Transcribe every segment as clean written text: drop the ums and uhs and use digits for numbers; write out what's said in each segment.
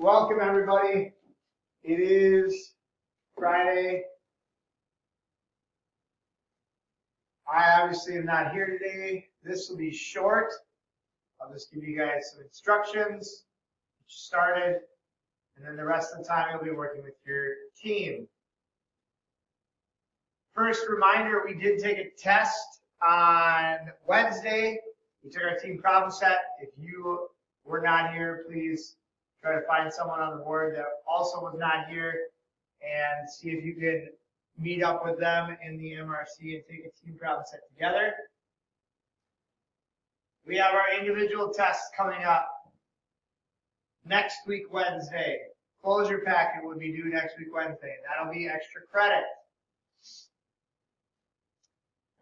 Welcome everybody. It is Friday. I obviously am not here today. This will be short. I'll just give you guys some instructions, get you started, and then the rest of the time you'll be working with your team. First reminder, we did take a test on Wednesday. We took our team problem set. If you were not here, please try to find someone on the board that also was not here and see if you could meet up with them in the MRC and take a team problem set together. We have our individual tests coming up next week, Wednesday. Closure packet would be due next week, Wednesday. That'll be extra credit.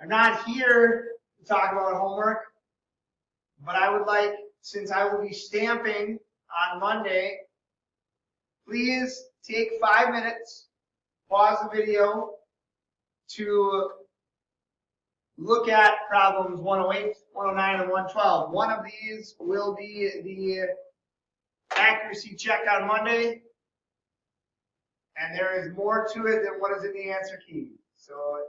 I'm not here to talk about homework, but I would like, since I will be stamping on Monday, please take 5 minutes, pause the video to look at problems 108, 109, and 112. One of these will be the accuracy check on Monday, and there is more to it than what is in the answer key. So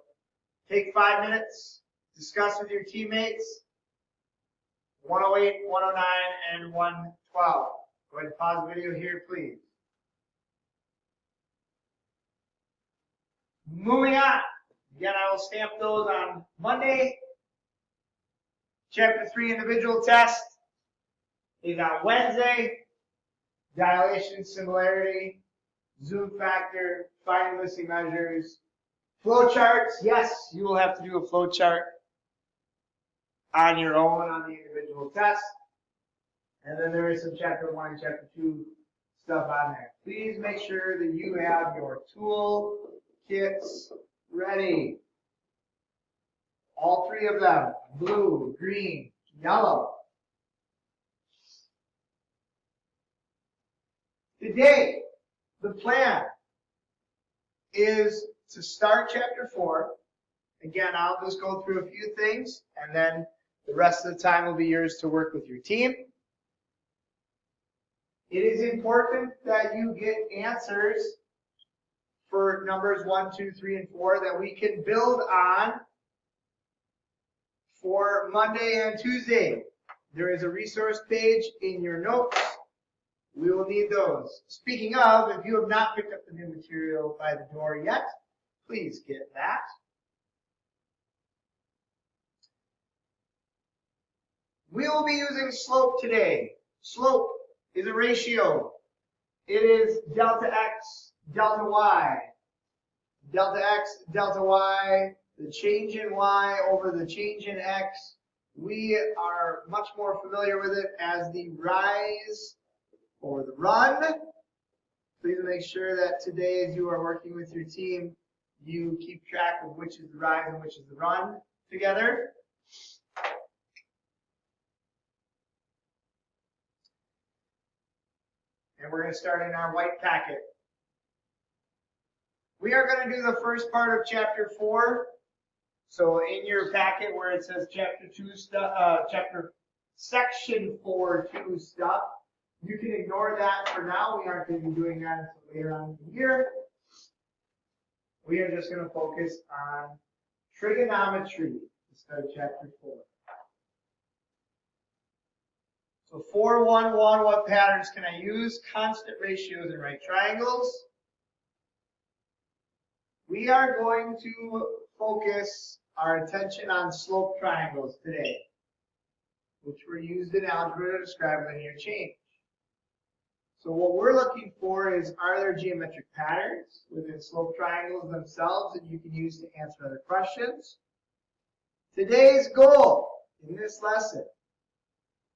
take 5 minutes, discuss with your teammates, 108, 109, and 112. Go ahead and pause the video here, please. Moving on. Again, I will stamp those on Monday. Chapter 3 individual test is on Wednesday. Dilation, similarity, zoom factor, finding missing measures, flow charts. Yes, you will have to do a flow chart on your own on the individual test. And then there is some chapter 1 and chapter 2 stuff on there. Please make sure that you have your tool kits ready. All 3 of them, blue, green, yellow. Today, the plan is to start chapter 4. Again, I'll just go through a few things, and then the rest of the time will be yours to work with your team. It is important that you get answers for numbers 1, 2, 3, and 4 that we can build on for Monday and Tuesday. There is a resource page in your notes. We will need those. Speaking of, if you have not picked up the new material by the door yet, please get that. We will be using slope today. Slope is a ratio. It is delta x, delta y. Delta x, delta y, the change in y over the change in x. We are much more familiar with it as the rise or the run. Please make sure that today, as you are working with your team, you keep track of which is the rise and which is the run together. And we're going to start in our white packet. We are going to do the first part of chapter 4. So in your packet where it says chapter 2 stuff, section 4-2 stuff, you can ignore that for now. We aren't going to be doing that until later on in the year. We are just going to focus on trigonometry to start chapter 4. So 4-1-1, what patterns can I use? Constant ratios and right triangles. We are going to focus our attention on slope triangles today, which were used in algebra to describe linear change. So what we're looking for is, are there geometric patterns within slope triangles themselves that you can use to answer other questions? Today's goal in this lesson,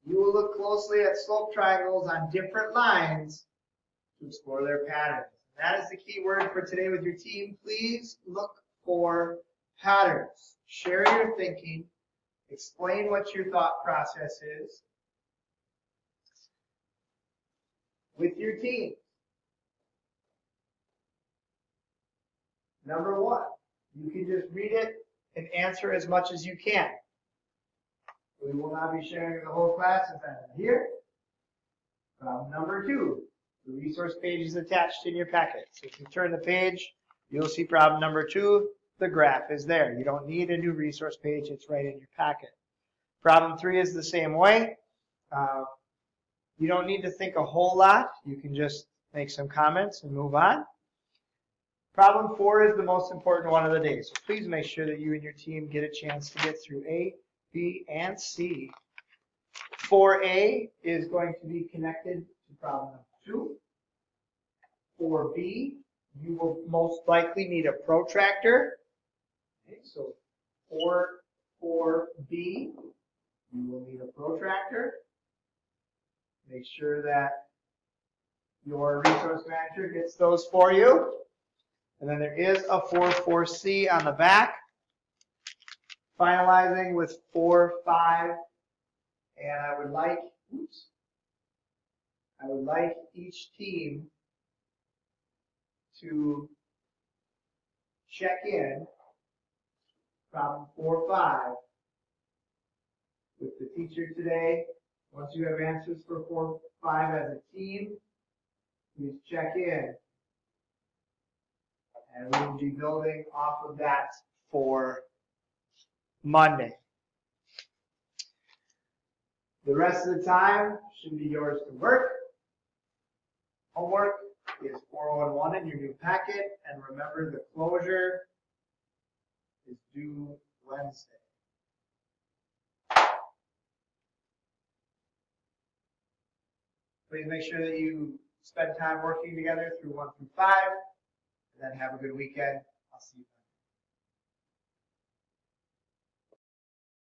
you will look closely at slope triangles on different lines to explore their patterns. That is the key word for today with your team. Please look for patterns. Share your thinking. Explain what your thought process is with your team. Number 1, you can just read it and answer as much as you can. We will not be sharing the whole class since I'm here. Problem number 2. The resource page is attached in your packet. So if you turn the page, you'll see problem number 2. The graph is there. You don't need a new resource page. It's right in your packet. Problem 3 is the same way. You don't need to think a whole lot. You can just make some comments and move on. Problem 4 is the most important one of the day. So please make sure that you and your team get a chance to get through A, B, and C. 4A is going to be connected to problem number 2. 4B, you will most likely need a protractor. Okay, so 4B, you will need a protractor. Make sure that your resource manager gets those for you. And then there is a 4C on the back. Finalizing with 4-5. And I would like each team to check in problem 4-5 with the teacher today. Once you have answers for 4-5 as a team, please check in. And we will be building off of that for Monday. The rest of the time should be yours to work. Homework is 401 in your new packet. And remember, the closure is due Wednesday. Please make sure that you spend time working together through 1 through 5. And then have a good weekend. I'll see you.